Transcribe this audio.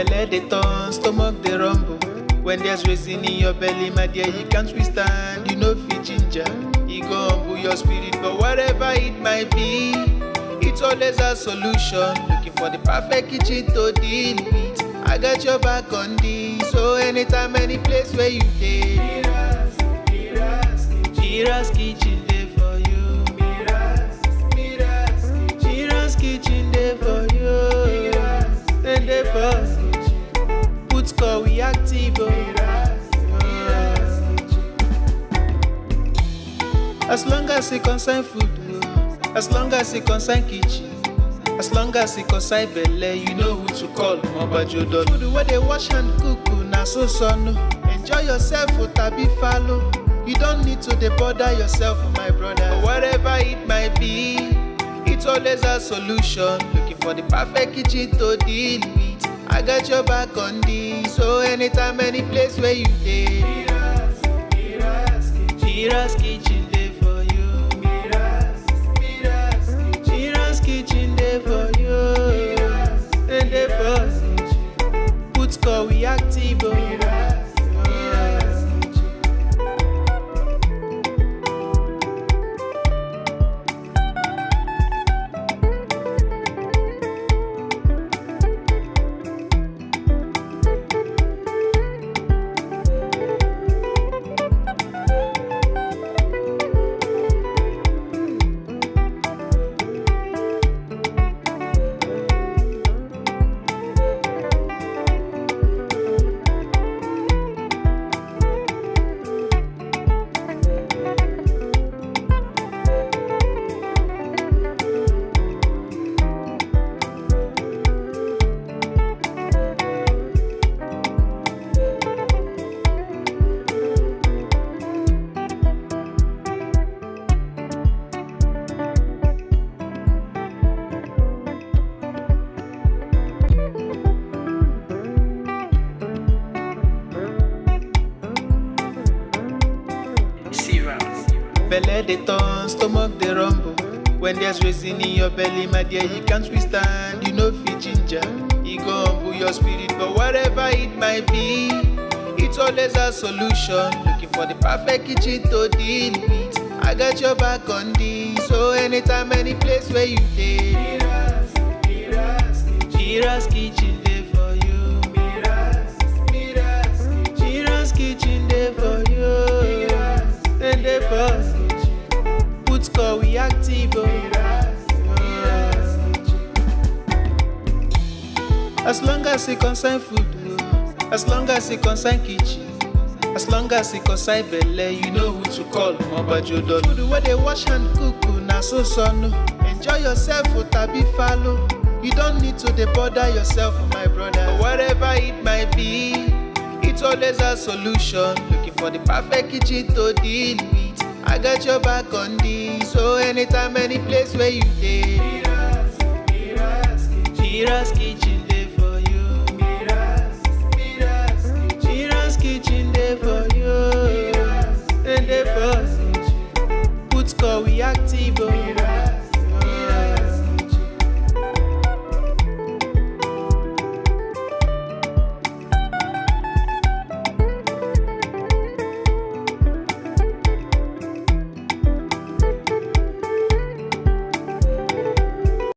Belle dey turn, stomach dey rumble. When there's reason in your belly, my dear, you can't withstand. You know fit ginger, it go humble your spirit. But whatever it might be, it's always a solution. Looking for the perfect kitchen to deal with. I got your back on this, so anytime, any place where you dey. Mira's kitchen dey for you. Mira's kitchen dey for you. Then dey for put score we active. As long as it concern food, as long as it concern kitchen, as long as it concern belle, you know who to call. Mobajodo. Food where they wash and cook, na so no. Enjoy yourself, tabi follow. You don't need to bother yourself, my brother. But whatever it might be, it's always a solution. Looking for the perfect kitchen to deal with. I got your back on this, so anytime, any place where you dey. Mira's kitchen dey for you. Mira's kitchen dey for you. And dey for put score we active. Belle dey turn, stomach dey rumble. When there's reason in your belly, my dear, you can't withstand. You know fit ginger, it go humble your spirit. But whatever it might be, it's always a solution. Looking for the perfect kitchen to deal with. I got your back on this, so anytime, any place where you dey. Mira's kitchen dey for you. Mira's kitchen dey for you. Then dey for put score we active. As long as it concern food, as long as it concern kitchen, as long as it concern belle, you know who to call. Mobajodo. Food where they wash and cook, na so no. Enjoy yourself, tabi follow. You don't need to bother yourself, my brother. But whatever it might be, it's always a solution. Looking for the perfect kitchen to deal with. I got your back on this, so anytime, any place where you dey. Mira's kitchen dey for you. Mira's kitchen dey for you. And dey for put score we active.